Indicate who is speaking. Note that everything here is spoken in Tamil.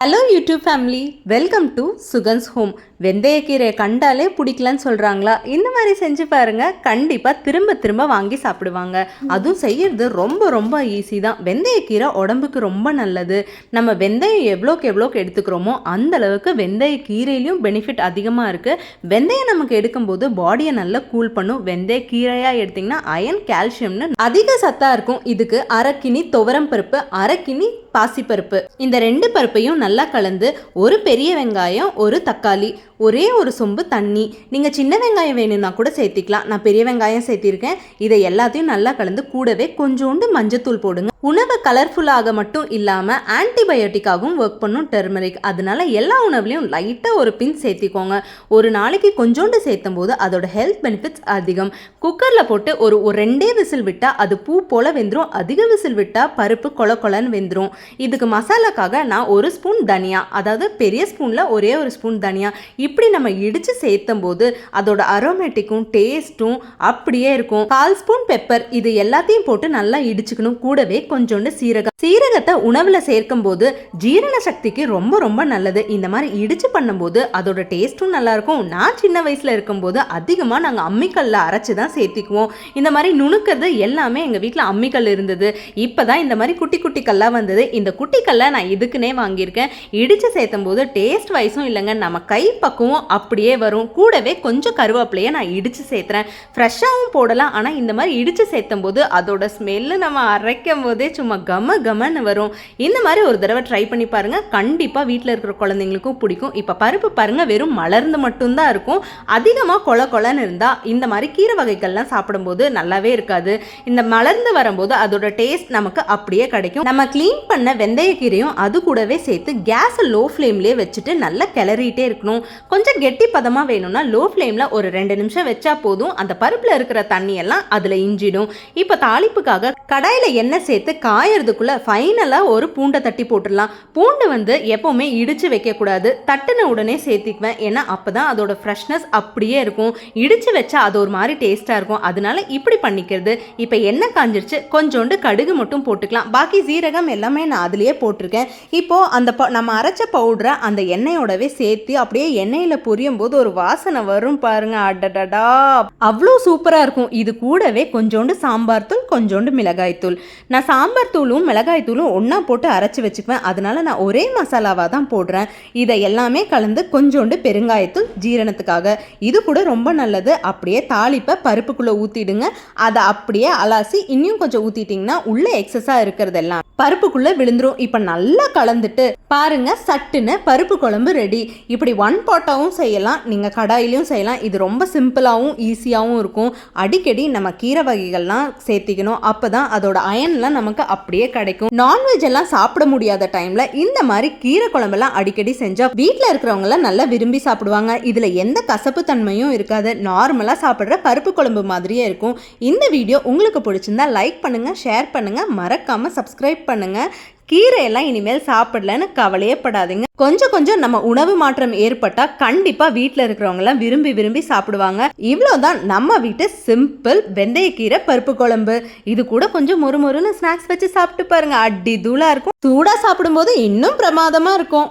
Speaker 1: Hello YouTube family, welcome to Sugan's home. வெந்தயக்கீரை கண்டாலே பிடிக்கலன்னு சொல்கிறாங்களா? இந்த மாதிரி செஞ்சு பாருங்கள், கண்டிப்பாக திரும்ப திரும்ப வாங்கி சாப்பிடுவாங்க. அதுவும் செய்யறது ரொம்ப ரொம்ப ஈஸி தான். வெந்தயக்கீரை உடம்புக்கு ரொம்ப நல்லது. நம்ம வெந்தயம் எவ்வளோக்கு எடுத்துக்கிறோமோ அந்த அளவுக்கு வெந்தயக்கீரையிலையும் பெனிஃபிட் அதிகமாக இருக்குது. வெந்தயம் நமக்கு எடுக்கும்போது பாடியை நல்லா கூல் பண்ணும். வெந்தயக்கீரையாக எடுத்திங்கன்னா அயன், கால்சியம்னு அதிக சத்தாக இருக்கும். இதுக்கு அரைக்கினி துவரம் பருப்பு, அரைக்கினி பாசிப்பருப்பு, இந்த ரெண்டு பருப்பையும் நல்லா கலந்து ஒரு பெரிய வெங்காயம், ஒரு தக்காளி, ஒரே ஒரு சொம்பு தண்ணி, நீங்கள் சின்ன வெங்காயம் வேணும்னா கூட சேர்த்திக்கலாம். நான் பெரிய வெங்காயம் சேர்த்திருக்கேன். இதை எல்லாத்தையும் நல்லா கலந்து கூடவே கொஞ்சோண்டு மஞ்சத்தூள் போடுங்க. உணவை கலர்ஃபுல்லாக மட்டும் இல்லாமல் ஆன்டிபயோட்டிக்காகவும் ஒர்க் பண்ணும் டெர்மரிக். அதனால எல்லா உணவுலையும் லைட்டாக ஒரு பின் சேர்த்திக்கோங்க. ஒரு நாளைக்கு கொஞ்சோண்டு சேர்த்தும் போது அதோட ஹெல்த் பெனிஃபிட்ஸ் அதிகம். குக்கரில் போட்டு ஒரு ரெண்டே விசில் விட்டால் அது பூ போல் வெந்துடும். அதிக விசில் விட்டால் பருப்பு கொலன்னு வெந்துடும். இதுக்கு மசாலாக்காக நான் ஒரு ஸ்பூன் தனியா, அதாவது பெரிய ஸ்பூனில் ஒரே ஒரு ஸ்பூன் தனியா இப்படி நம்ம இடித்து சேர்த்தும் போது அதோட அரோமேட்டிக்கும் டேஸ்ட்டும் அப்படியே இருக்கும். 1/4 ஸ்பூன் பெப்பர், இது எல்லாத்தையும் போட்டு நல்லா இடிச்சுக்கணும். கூடவே கொஞ்சோண்டு சீரகத்தை உணவுல சேர்க்கும் போது ஜீரண சக்திக்கு ரொம்ப ரொம்ப நல்லது. இந்த மாதிரி இடிச்சு பண்ணும்போது அதோட டேஸ்ட்டும் நல்லா இருக்கும். நான் சின்ன வயசுல இருக்கும்போது அதிகமாக நாங்கள் அம்மிக்கல்ல அரைச்சு தான் சேர்த்திக்குவோம். இந்த மாதிரி நுணுக்கிறது எல்லாமே எங்கள் வீட்டில் அம்மிக்கல் இருந்தது. இப்போதான் இந்த மாதிரி குட்டி குட்டி கல்லா வந்தது. இந்த குட்டி கல்லை நான் இதுக்குன்னே வாங்கியிருக்கேன். இடிச்சு சேர்த்தும் போது டேஸ்ட் வைஸும் இல்லைங்க, நம்ம கை பக்குவம் அப்படியே வரும். கூடவே கொஞ்சம் கருவேப்பிலையை நான் இடிச்சு சேர்த்துறேன். ஃப்ரெஷ்ஷாகவும் போடலாம், ஆனால் இந்த மாதிரி இடிச்சு சேர்த்தும் போது அதோட ஸ்மெல்லு நம்ம அரைக்கும் போதே சும்மா கமன்னு வரும். இந்த மாதிரி ஒரு தடவை ட்ரை பண்ணி பாருங்க, கண்டிப்பா வீட்டில் இருக்கிற குழந்தைங்களுக்கும் பிடிக்கும். இப்போ பருப்பு பாருங்க, வெறும் மலர்ந்து மட்டும்தான் இருக்கும். அதிகமாக கொலன்னு இருந்தா இந்த மாதிரி கீரை வகைகள்லாம் சாப்பிடும்போது நல்லாவே இருக்காது. இந்த மலர்ந்து வரும்போது அதோட டேஸ்ட் நமக்கு அப்படியே கிடைக்கும். நம்ம க்ளீன் பண்ண வெந்தயக்கீரையும் அது கூடவே சேர்த்து கேஸை லோ ஃப்ளேம்லேயே வச்சுட்டு நல்லா கிளறிட்டே இருக்கணும். கொஞ்சம் கெட்டி பதமாக வேணும்னா லோ ஃப்ளேமில் ஒரு 2 நிமிஷம் வச்சா போதும். அந்த பருப்பில் இருக்கிற தண்ணியெல்லாம் அதில் இஞ்சிடும். இப்போ தாளிப்புக்காக கடாயில் எண்ணெய் சேர்த்து காயறதுக்குள்ள ஃபைனலாக ஒரு பூண்டை தட்டி போட்டுடலாம். பூண்டு எப்போவுமே இடித்து வைக்கக்கூடாது, தட்டுன உடனே சேர்த்திக்குவேன். ஏன்னா அப்போ தான் அதோட ஃப்ரெஷ்னஸ் அப்படியே இருக்கும். இடித்து வச்சா அது ஒரு மாதிரி டேஸ்ட்டாக இருக்கும். அதனால இப்படி பண்ணிக்கிறது. இப்போ எண்ணெய் காஞ்சிருச்சு, கொஞ்சோண்டு கடுகு மட்டும் போட்டுக்கலாம். பாக்கி சீரகம் எல்லாமே நான் அதுலேயே போட்டிருக்கேன். இப்போது அந்த நம்ம அரைச்ச பவுடரை அந்த எண்ணெயோடவே சேர்த்து அப்படியே எண்ணெயில் பொரியும் போது ஒரு வாசனை வரும் பாருங்க, அடடடா அவ்வளோ சூப்பராக இருக்கும். இது கூடவே கொஞ்சோண்டு சாம்பார் தூள், கொஞ்சோண்டு மிளகாய் தூள். நான் சாம்பார் தூளும் மிளகாய் தூளும் ஒன்றா போட்டு அரைச்சி வச்சுக்குவேன். அதனால நான் ஒரே மசாலாவாக தான் போடுறேன். இதை எல்லாமே கலந்து கொஞ்சோண்டு பெருங்காயத்தூள் ஜீரணத்துக்காக, இது கூட ரொம்ப நல்லது. அப்படியே தாளிப்பை பருப்புக்குள்ளே ஊற்றிடுங்க. அதை அப்படியே அலாசி இன்னும் கொஞ்சம் ஊற்றிட்டிங்கன்னா உள்ளே எக்ஸஸாக இருக்கிறதெல்லாம் பருப்புக்குள்ளே விழுந்துரும். இப்போ நல்லா கலந்துட்டு பாருங்க, சட்டுன்னு பருப்பு குழம்பு ரெடி. இப்படி 1 பாட்டாகவும் செய்யலாம், நீங்கள் கடாயிலையும் செய்யலாம். இது ரொம்ப சிம்பிளாகவும் ஈஸியாகவும் இருக்கும். அடிக்கடி நம்ம கீரை வகைகள்லாம் சேர்த்திக்கணும். அப்போ தான் அதோட அயன்லாம் நமக்கு அப்படியே கிடைக்கும். நான்வெஜ் எல்லாம் சாப்பிட முடியாத டைம்ல இந்த மாதிரி கீரை குழம்பெல்லாம் அடிக்கடி செஞ்சா வீட்டில் இருக்கிறவங்களாம் நல்லா விரும்பி சாப்பிடுவாங்க. இதுல எந்த கசப்பு தன்மையும் இருக்காது. நார்மலா சாப்பிட்ற பருப்பு குழம்பு மாதிரியே இருக்கும். இந்த வீடியோ உங்களுக்கு பிடிச்சிருந்தா லைக் பண்ணுங்க, ஷேர் பண்ணுங்க, மறக்காம சப்ஸ்கிரைப் பண்ணுங்க. கீரையெல்லாம் இனிமேல் சாப்பிடலன்னு கவலையே படாதீங்க. கொஞ்சம் நம்ம உணவு மாற்றம் ஏற்பட்டால் கண்டிப்பாக வீட்டில் இருக்கிறவங்களாம் விரும்பி சாப்பிடுவாங்க. இவ்வளோதான் நம்ம வீட்டு சிம்பிள் வெந்தயக்கீரை பருப்பு குழம்பு. இது கூட கொஞ்சம் மொறுன்னு ஸ்நாக்ஸ் வச்சு சாப்பிட்டு பாருங்க, அடி தூளாக இருக்கும். சூடாக சாப்பிடும்போது இன்னும் பிரமாதமாக இருக்கும்.